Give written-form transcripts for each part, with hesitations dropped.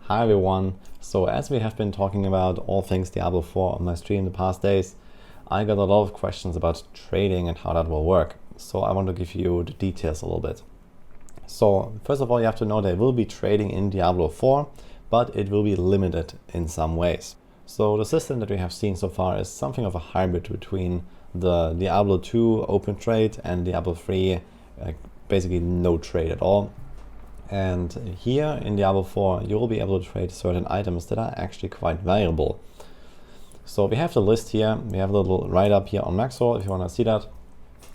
Hi everyone. So as we have been talking about all things Diablo 4 on my stream the past days, I got a lot of questions about trading and how that will work. So I want to give you the details a little bit. So first of all, you have to know there will be trading in Diablo 4, but it will be limited in some ways. So the system that we have seen so far is something of a hybrid between the Diablo 2 open trade and Diablo 3 basically no trade at all. And here in Diablo 4 you will be able to trade certain items that are actually quite valuable. So we have the list here, we have a little write-up here on Maxwell if you want to see that.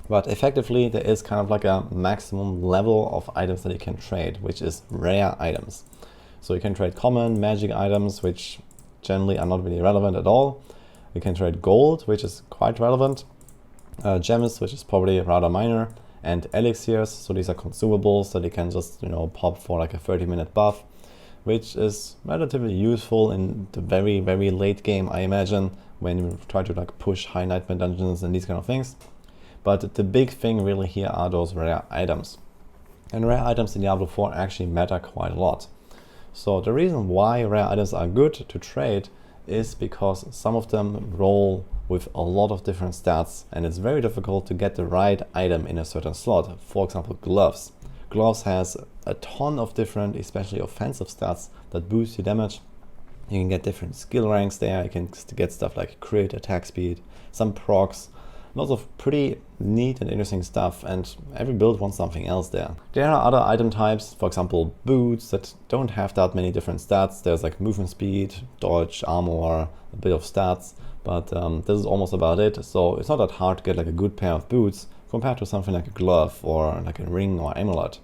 But effectively there is kind of like a maximum level of items that you can trade, which is rare items. So you can trade common, magic items, which generally are not really relevant at all. You can trade gold, which is quite relevant, gems, which is probably rather minor, and elixirs, so these are consumables that you can just pop for like a 30-minute buff, which is relatively useful in the very late game, I imagine, when you try to like push high nightmare dungeons and these kind of things. But the big thing really here are those rare items, and rare items in Diablo 4 actually matter quite a lot. So the reason why rare items are good to trade is because some of them roll with a lot of different stats, and it's very difficult to get the right item in a certain slot. For example, gloves. Gloves has a ton of different, especially offensive stats that boost your damage. You can get different skill ranks there. You can get stuff like crit, attack speed, some procs. Lots of pretty neat and interesting stuff, and every build wants something else there. There are other item types, for example boots, that don't have that many different stats. There's like movement speed, dodge, armor, a bit of stats, but this is almost about it. So it's not that hard to get like a good pair of boots compared to something like a glove or like a ring or amulet.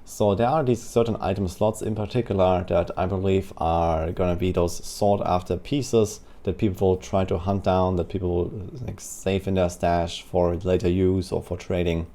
So there are these certain item slots in particular that I believe are gonna be those sought after pieces that people will try to hunt down, that people will like save in their stash for later use or for trading.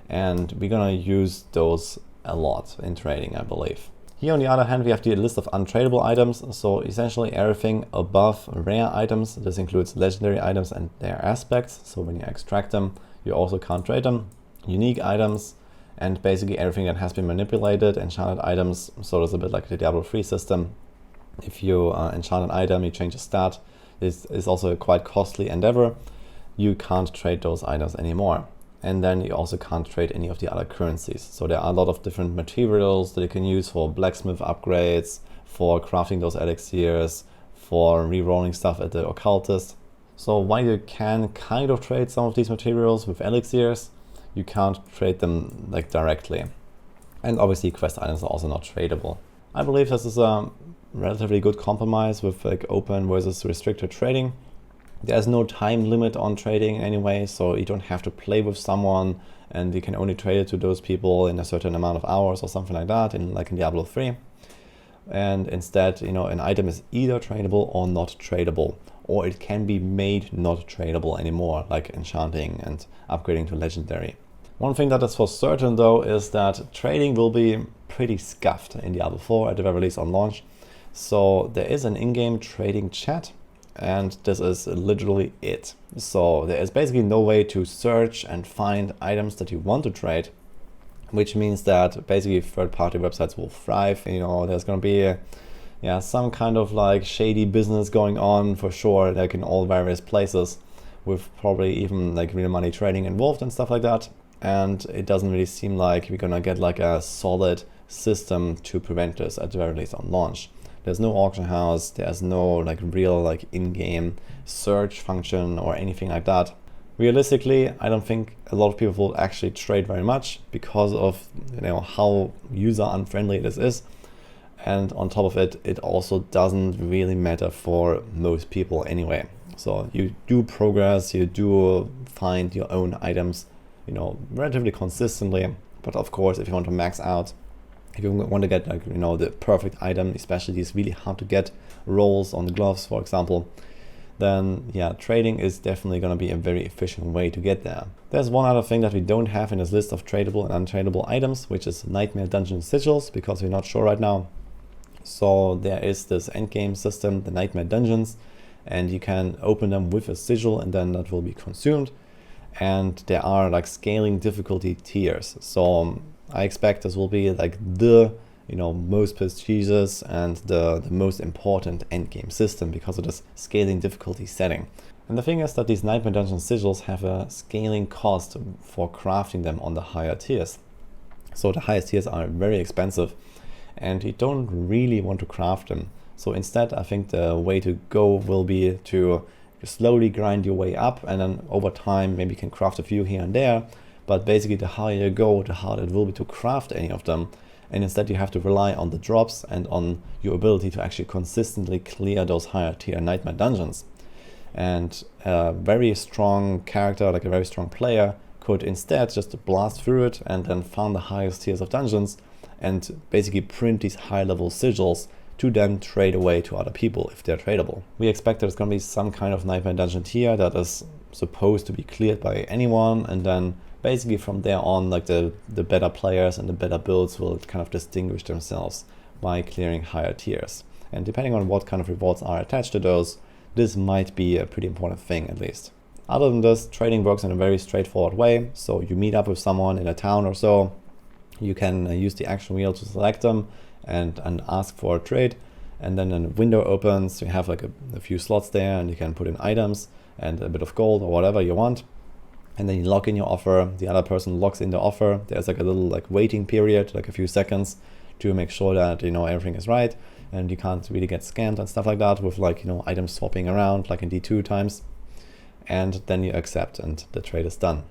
And we're gonna use those a lot in trading, I believe. Here on the other hand, we have the list of untradable items. So essentially everything above rare items. This includes legendary items and their aspects. So when you extract them, you also can't trade them. Unique items, and basically everything that has been manipulated, enchanted items. So it's a bit like the Diablo 3 system. If you enchant an item, you change a stat. This is also a quite costly endeavor. You can't trade those items anymore. And then you also can't trade any of the other currencies. So there are a lot of different materials that you can use for blacksmith upgrades, for crafting those elixirs, for re-rolling stuff at the occultist. So while you can kind of trade some of these materials with elixirs, you can't trade them like directly. And obviously quest items are also not tradable. I believe this is a relatively good compromise with like open versus restricted trading. There's no time limit on trading anyway, so you don't have to play with someone and you can only trade it to those people in a certain amount of hours or something like that, in Diablo 3. And instead, an item is either tradable or not tradable, or it can be made not tradable anymore, like enchanting and upgrading to legendary. One thing that is for certain though is that trading will be pretty scuffed in Diablo 4 at the very least on launch. So there is an in-game trading chat, and this is literally it. So there is basically no way to search and find items that you want to trade, which means that basically third-party websites will thrive. There's going to be some kind of like shady business going on for sure, like in all various places, with probably even like real money trading involved and stuff like that. And it doesn't really seem like we're gonna get like a solid system to prevent this at the very least on launch. There's no auction house, there's no like real like in-game search function or anything like that. Realistically, I don't think a lot of people will actually trade very much because of how user unfriendly this is. And on top of it, it also doesn't really matter for most people anyway. So you do progress, you do find your own items relatively consistently, but of course if you want to max out, if you want to get like the perfect item, especially these really hard to get rolls on the gloves for example, then trading is definitely going to be a very efficient way to get there. There's one other thing that we don't have in this list of tradable and untradable items, which is nightmare dungeon sigils, because we're not sure right now. So there is this endgame system, the nightmare dungeons, and you can open them with a sigil and then that will be consumed. And there are like scaling difficulty tiers. So I expect this will be like the most prestigious and the most important endgame system because of this scaling difficulty setting. And the thing is that these Nightmare Dungeon sigils have a scaling cost for crafting them on the higher tiers. So the highest tiers are very expensive and you don't really want to craft them. So instead, I think the way to go will be to slowly grind your way up, and then over time maybe you can craft a few here and there, but basically the higher you go, the harder it will be to craft any of them. And instead you have to rely on the drops and on your ability to actually consistently clear those higher tier Nightmare Dungeons. And a very strong character, like a very strong player, could instead just blast through it and then farm the highest tiers of dungeons and basically print these high level sigils to then trade away to other people if they're tradable. We expect there's going to be some kind of Nightmare Dungeon tier that is supposed to be cleared by anyone, and then basically from there on, like the better players and the better builds will kind of distinguish themselves by clearing higher tiers. And depending on what kind of rewards are attached to those, this might be a pretty important thing at least. Other than this, trading works in a very straightforward way. So you meet up with someone in a town or so, you can use the action wheel to select them and ask for a trade, and then a window opens, you have like a few slots there and you can put in items and a bit of gold or whatever you want. And then you lock in your offer, the other person locks in the offer. There's like a little like waiting period, like a few seconds to make sure that everything is right and you can't really get scammed and stuff like that with like items swapping around like in D2 times. And then you accept and the trade is done.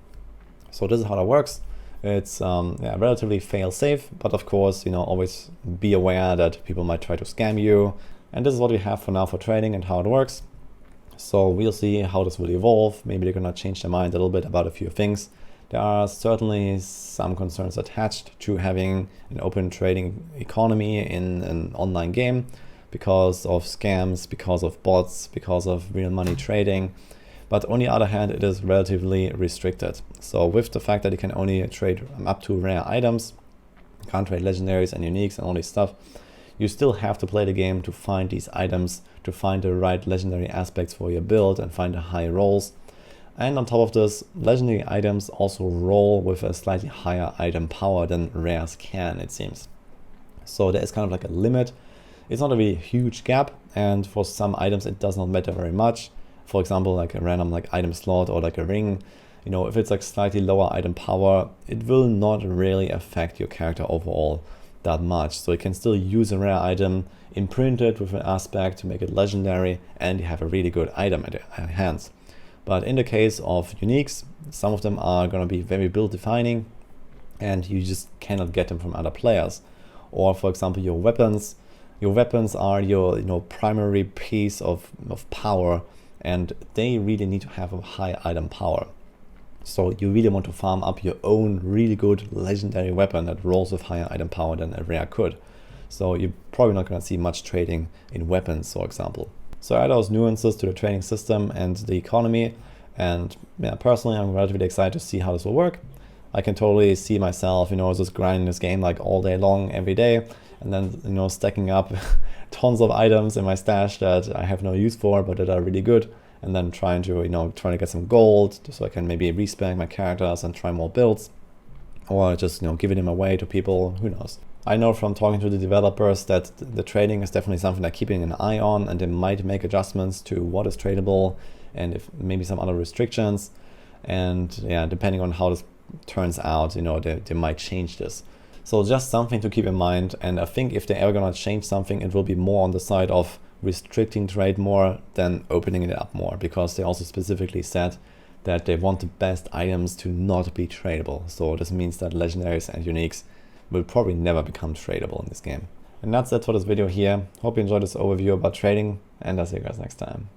So this is how that works. It's relatively fail safe, but of course always be aware that people might try to scam you. And this is what we have for now for trading and how it works. So we'll see how this will evolve. Maybe they're gonna change their mind a little bit about a few things. There are certainly some concerns attached to having an open trading economy in an online game because of scams, because of bots, because of real money trading. But on the other hand, it is relatively restricted. So with the fact that you can only trade up to rare items, can't trade legendaries and uniques and all this stuff, you still have to play the game to find these items, to find the right legendary aspects for your build and find the high rolls. And on top of this, legendary items also roll with a slightly higher item power than rares can, it seems. So there is kind of like a limit. It's not a really huge gap, and for some items it does not matter very much. For example, like a random like item slot or like a ring, if it's like slightly lower item power, it will not really affect your character overall that much. So you can still use a rare item, imprint it with an aspect to make it legendary, and you have a really good item at your hands. But in the case of uniques, some of them are going to be very build defining and you just cannot get them from other players. Or for example, your weapons are your primary piece of power, and they really need to have a high item power. So you really want to farm up your own really good legendary weapon that rolls with higher item power than a rare could. So you're probably not going to see much trading in weapons, for example. So add those nuances to the trading system and the economy, and personally I'm relatively excited to see how this will work. I can totally see myself, just grinding this game like all day long, every day, and then stacking up tons of items in my stash that I have no use for but that are really good, and then trying to get some gold so I can maybe respec my characters and try more builds, or just giving them away to people, who knows. I know from talking to the developers that the trading is definitely something they're keeping an eye on, and they might make adjustments to what is tradable and if maybe some other restrictions. And depending on how this turns out, they might change this. So just something to keep in mind. And I think if they're ever gonna change something, it will be more on the side of restricting trade more than opening it up more, because they also specifically said that they want the best items to not be tradable. So this means that legendaries and uniques will probably never become tradable in this game. And that's it for this video here. Hope you enjoyed this overview about trading, and I'll see you guys next time.